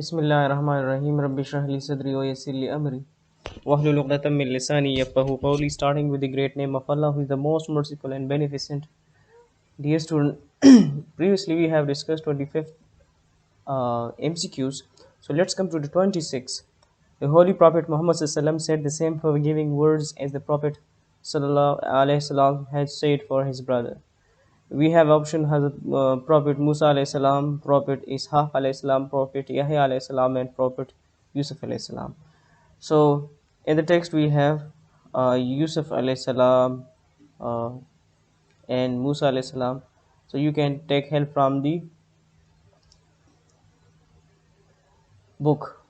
Bismillahirrahmanirrahim. Rabbi shrah li sadri wa yassir li amri. Wahlul uqdatam min lisani yafqahu qawli. Starting with the great name of Allah, who is the most merciful and beneficent. Dear student, previously we have discussed 25th MCQs. So let's come to the 26th. The Holy Prophet Muhammad Sallallahu said the same forgiving words as the Prophet Sallallahu Alaihi Wasallam had said for his brother. We have option Hazrat Prophet Musa alayhi salam, Prophet Ishaq alayhi salam, Prophet Yahya alayhi salam, and Prophet Yusuf alayhi salam. So in the text we have Yusuf alayhi salam uh, and Musa alayhi salam. So you can take help from the book.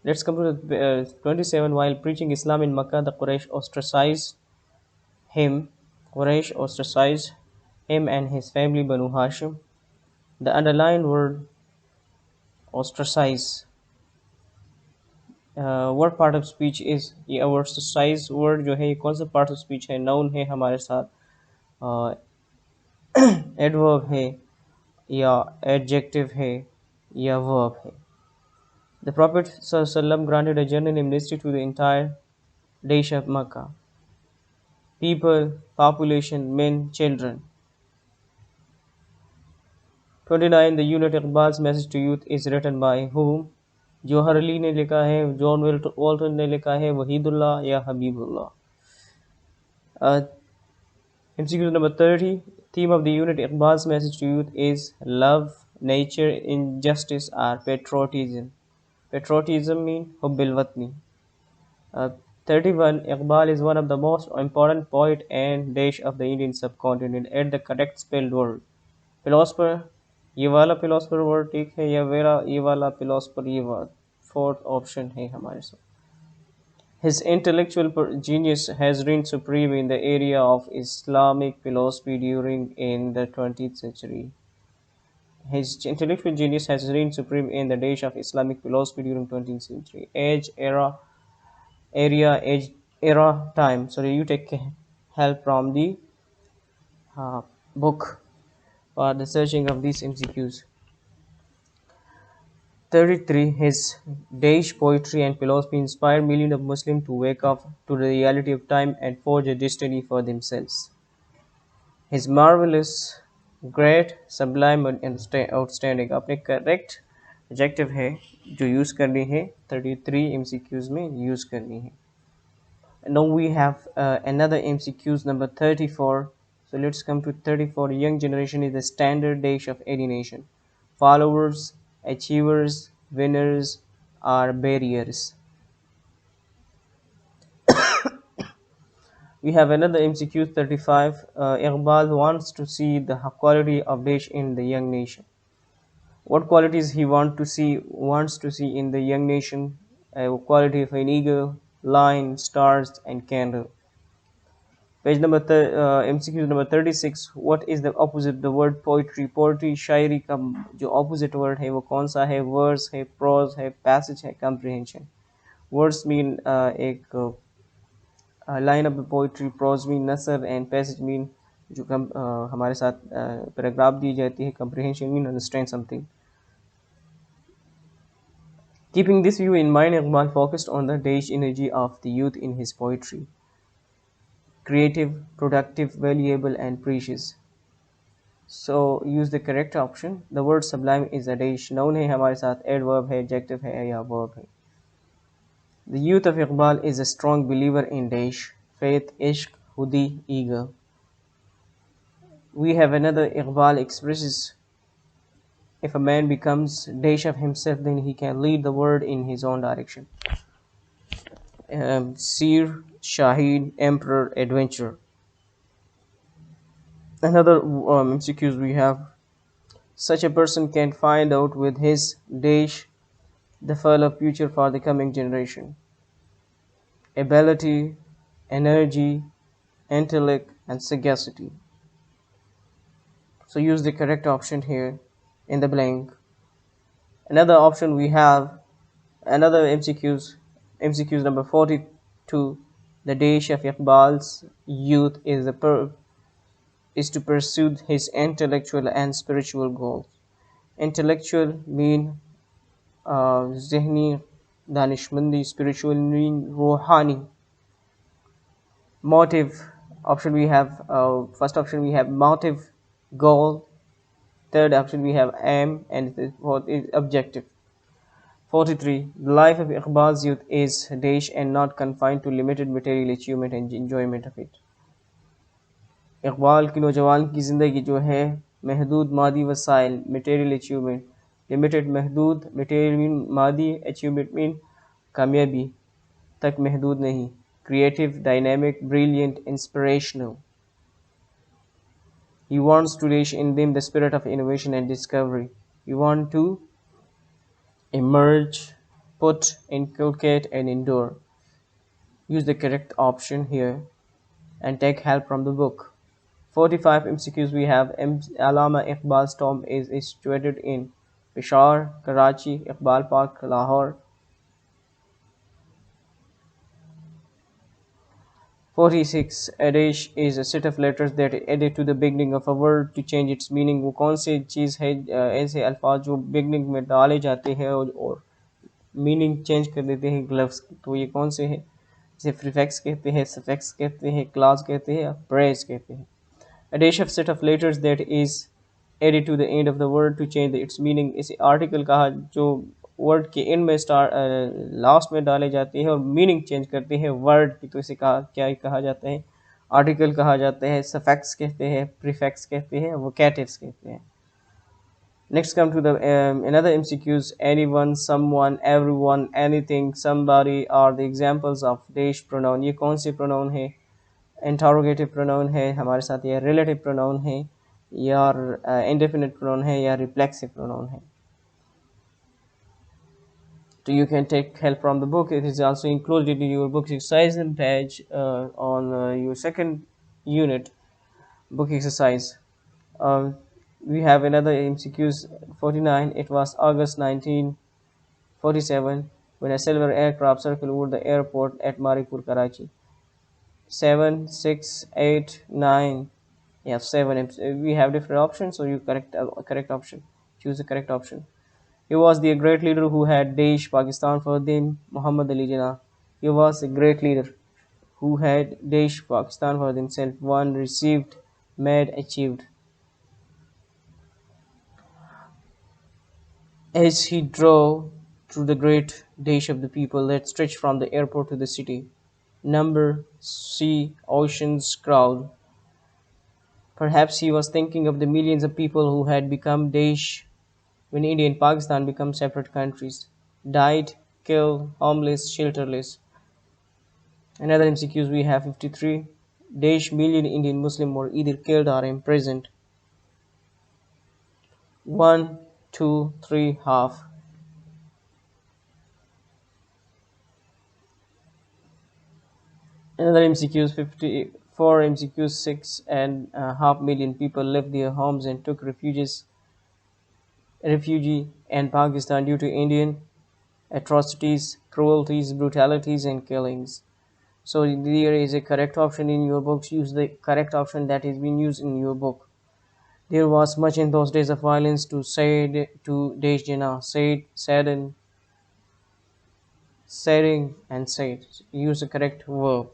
Let's come to the 27. While preaching Islam in Makkah, the him. Quraysh ostracized him and his family Banu Hashim. The underlined word ostracize. What part of speech is ये ostracized word जो है ये कौन सा part of speech है noun है हमारे साथ adverb है या adjective है या verb है. The Prophet ﷺ granted a general amnesty to the entire Desh of Makkah. People, population, men, children. 29. The unit Iqbal's message to youth is written by whom? जोहर अली ने लिखा है, जॉन वॉल्टन ने लिखा है, वहीदुल्लाह या Habibullah. MCQ number 30. Theme of the unit Iqbal's message to youth is love, nature, injustice, or patriotism. Patriotism means hubbil watni. 31. Iqbal is one of the most important poet and desh of the Indian subcontinent at the correct spelled word. Philosopher, ये वाला philosopher word ठीक है या vera ये वाला philosopher ये word. Fourth option है हमारे साथ. His intellectual genius has reigned supreme in the area of Islamic philosophy during in the 20th century. His intellectual genius has reigned supreme in the days of Islamic philosophy during 20th century. Age, era, time. So you take help from the book for the searching of these MCQs. 33. His Daesh poetry and philosophy inspired millions of Muslims to wake up to the reality of time and forge a destiny for themselves. His marvelous, great, sublime and outstanding. अपने correct adjective है जो use करनी है 33 MCQs में use करनी है. Now we have another MCQs number 34. So let's come to 34. Young generation is the standard Daesh of any nation. Followers, achievers, winners, are barriers. We have another MCQ 35. Iqbal wants to see the quality of Daesh in the young nation. What qualities he wants to see in the young nation? Quality of an eagle, lion, stars, and candle. Page number MCQ number 36. What is the opposite the word poetry? Poetry शायरी का जो opposite word है वो कौन सा है? Verse है, prose है, passage है, comprehension. Words mean एक line of the poetry, prose mean nasr, and passage mean जो हमारे साथ paragraph दी जाती है. Comprehension mean understand something. Keeping this view in mind, Iqbal focused on the Daesh energy of the youth in his poetry. Creative, productive, valuable, and precious. So use the correct option. The word sublime is a Daesh. Noun है हमारे साथ, adverb है, adjective है या verb है. The youth of Iqbal is a strong believer in Daesh, faith, ishq, hudi, eager. We have another Iqbal expresses if a man becomes Daesh of himself, then he can lead the world in his own direction. Seer, Shahid, Emperor, Adventurer. Another MCQs we have. Such a person can find out with his Daesh the further future for the coming generation. Ability, energy, intellect, and sagacity. So use the correct option here in the blank. Another option we have, another MCQs number 42. The Daesh of Iqbal's youth is to pursue his intellectual and spiritual goals. Intellectual mean ज़हनी दानिशमंदी, spiritually, रूहानी. Motive option we have, first option we have motive, goal. Third option we have aim, and the fourth is objective. 43. The life of Iqbal's youth is dash and not confined to limited material achievement and enjoyment of it. Iqbal की नौजवान की ज़िंदगी जो है महदूद मादी वसाइल material achievement limited महदूद material mean मादी achievement mean कामयाबी तक महदूद नहीं creative dynamic brilliant inspirational. He wants to reach in them the spirit of innovation and discovery. You want to emerge, put, inculcate, and endure. Use the correct option here and take help from the book. 45 MCQs we have. Allama Iqbal's tomb is situated in Peshawar, Karachi, Iqbal Park, Lahore. 46. Adash is a set of letters that are added to the beginning of a word to change its meaning. वो कौन सी चीज़ है ऐसे अल्फाज जो beginning में डाले जाते हैं और मीनिंग चेंज कर देते हैं ग्लव्स की, तो ये कौन से हैं? इसे प्रीफिक्स कहते हैं, सफिक्स कहते हैं, क्लॉज कहते हैं, प्रेज कहते हैं. A dash of set of letters that is added to the end of the word to change its meaning. इसे आर्टिकल कहा जो वर्ड के एंड में लास्ट में डाले जाते हैं और मीनिंग चेंज करते हैं वर्ड की, तो इसे कहा क्या कहा जाता है? आर्टिकल कहा जाता है, सफिक्स कहते हैं, प्रीफिक्स कहते हैं, वोकेटिव्स कहते हैं. Next come to the another MCQs. Anyone, someone, everyone, anything, somebody are the examples of dash pronoun. ये कौन से pronoun है? Interrogative pronoun है हमारे साथ, या relative pronoun है, या indefinite pronoun है, या reflexive pronoun है. So you can take help from the book. It is also included in your book exercise and page on your second unit book exercise. We have another MCQs. 49. It was August 1947 when a silver aircraft circled over the airport at Maripur, Karachi. 7, 6, 8, 9. Yeah, 7. We have different options, so you correct option. Choose the correct option. He was the great leader who had Desh Pakistan for them, Muhammad Ali Jinnah. He was a great leader who had Desh Pakistan for himself. Won, received, made, achieved. As he drove through the great dash of the people that stretched from the airport to the city, number, sea, oceans, crowd. Perhaps he was thinking of the millions of people who had become dash when India and Pakistan become separate countries, died, killed, homeless, shelterless. Another MCQs we have 53. Dash million Indian Muslim were either killed or imprisoned. 1, 2, 3, half. Another MCQs 54 MCQs 6.5 million people left their homes and took refugee in Pakistan due to Indian atrocities, cruelties, brutalities, and killings. So there is a correct option in your books. Use the correct option that is being used in your book. There was much in those days of violence to say to Desh Jinnah, said, sadden, saddening, and said. Use the correct verb.